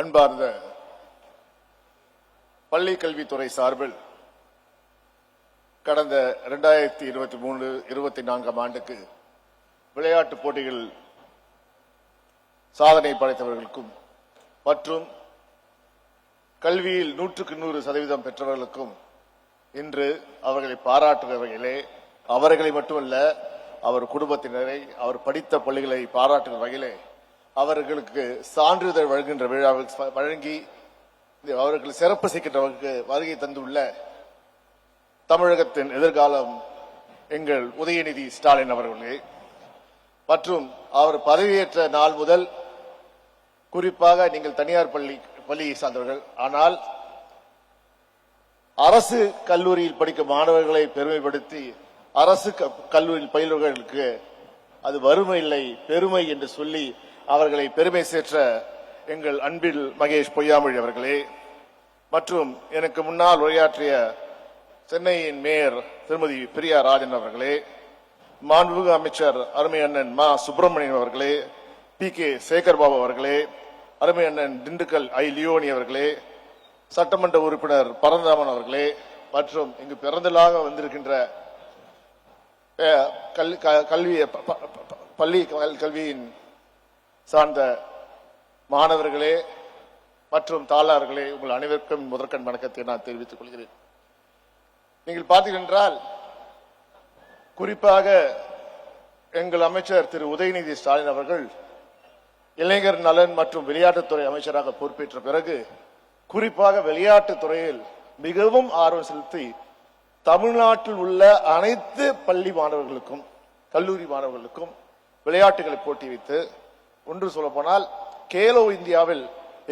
அன்பார்ந்த பள்ளி கல்வித்துறை சார்பில் கடந்த 2023-24 ஆண்டுக்கு விளையாட்டுப் போட்டிகள் சாதனை படைத்தவர்களுக்கும் மற்றும் கல்வியில் 100% பெற்றவர்களுக்கும் இன்று அவர்களை பாராட்டுகிற வகையிலே அவர்களை மட்டுமல்ல அவர் குடும்பத்தினரை அவர் படித்த பள்ளிகளை பாராட்டுகிற வகையிலே அவர்களுக்கு சான்றிதழ் வழங்குகின்ற விழாவில் வழங்கி அவர்கள் சிறப்பு செய்கின்றவர்களுக்கு வருகை தந்துள்ள தமிழகத்தின் எதிர்காலம் எங்கள் உதயநிதி ஸ்டாலின் அவர்களே மற்றும் அவர் பதவியேற்ற நாள் முதல் குறிப்பாக நீங்கள் தனியார் பள்ளியை சார்ந்தவர்கள், ஆனால் அரசு கல்லூரியில் படிக்கும் மாணவர்களை பெருமைப்படுத்தி அரசு கல்லூரியில் பயில்வர்களுக்கு அது வறுமை இல்லை பெருமை என்று சொல்லி அவர்களை பெருமை சேர்த்த எங்கள் அன்பில் மகேஷ் பொய்யாமொழி அவர்களே மற்றும் எனக்கு முன்னால் உரையாற்றிய சென்னையின் மேயர் திருமதி பிரியா ராஜன் அவர்களே, மாண்புமிகு அமைச்சர் அருமை அண்ணன் மா சுப்பிரமணியன் அவர்களே, PK சேகர்பாபு அவர்களே, அருமை அண்ணன் திண்டுக்கல் லியோனி அவர்களே, சட்டமன்ற உறுப்பினர் பரந்தாமன் அவர்களே மற்றும் இங்கு பிறந்தலாக வந்திருக்கின்ற பள்ளி கல்வியின் சார்ந்த மாணவர்களே மற்றும் தாளார்களே, உங்கள் அனைவருக்கும் முதற்கண் வணக்கத்தை நான் தெரிவித்துக் கொள்கிறேன். நீங்கள் பார்த்தீர்கள் என்றால் குறிப்பாக எங்கள் அமைச்சர் திரு உதயநிதி ஸ்டாலின் அவர்கள் இளைஞர் நலன் மற்றும் விளையாட்டுத்துறை அமைச்சராக பொறுப்பேற்ற பிறகு குறிப்பாக விளையாட்டுத் துறையில் மிகவும் ஆர்வம் செலுத்தி தமிழ்நாட்டில் உள்ள அனைத்து பள்ளி மாணவர்களுக்கும் கல்லூரி மாணவர்களுக்கும் விளையாட்டுகளை போட்டி வைத்து, ஒன்று சொல்ல போனால் கேலோ இந்தியாவில்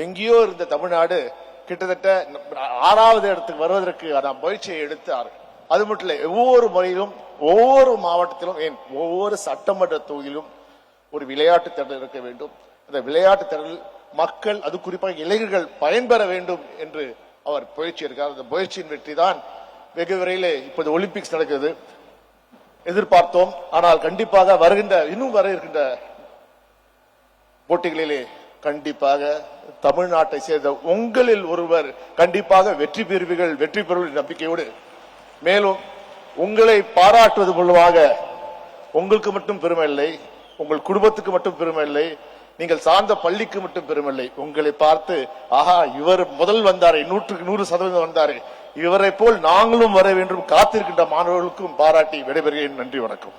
எங்கேயோ இருந்த தமிழ்நாடு கிட்டத்தட்ட 6வது இடத்துக்கு வருவதற்கு முயற்சியை எடுத்தார். அது மட்டும் இல்லை, ஒவ்வொரு முறையிலும் ஒவ்வொரு மாவட்டத்திலும் ஏன் ஒவ்வொரு சட்டமன்ற தொகுதியிலும் ஒரு விளையாட்டு திடல் இருக்க வேண்டும். அந்த விளையாட்டு திடல் மக்கள், அது குறிப்பாக இளைஞர்கள் பயன்பெற வேண்டும் என்று அவர் முயற்சி எடுக்கிறார். அந்த முயற்சியின் வெற்றி தான் வெகு விரையிலே இப்போது ஒலிம்பிக்ஸ் நடக்கிறது எதிர்பார்த்தோம். ஆனால் கண்டிப்பாக இன்னும் வர இருக்கின்ற போட்டிகளிலே கண்டிப்பாக தமிழ்நாட்டை சேர்ந்த உங்களில் ஒருவர் கண்டிப்பாக வெற்றி பெறுவீர்கள் நம்பிக்கையோடு, மேலும் உங்களை பாராட்டுவது மூலமாக உங்களுக்கு மட்டும் பெருமை இல்லை, உங்கள் குடும்பத்துக்கு மட்டும் பெருமை இல்லை, நீங்கள் சார்ந்த பள்ளிக்கு மட்டும் பெருமை இல்லை, உங்களை பார்த்து ஆஹா இவர் முதல் வந்தாரே 100% வந்தாரே, இவரை போல் நாங்களும் வர வேண்டும் காத்திருக்கின்ற மாணவர்களுக்கும் பாராட்டி விடைபெறுகிறேன். நன்றி, வணக்கம்.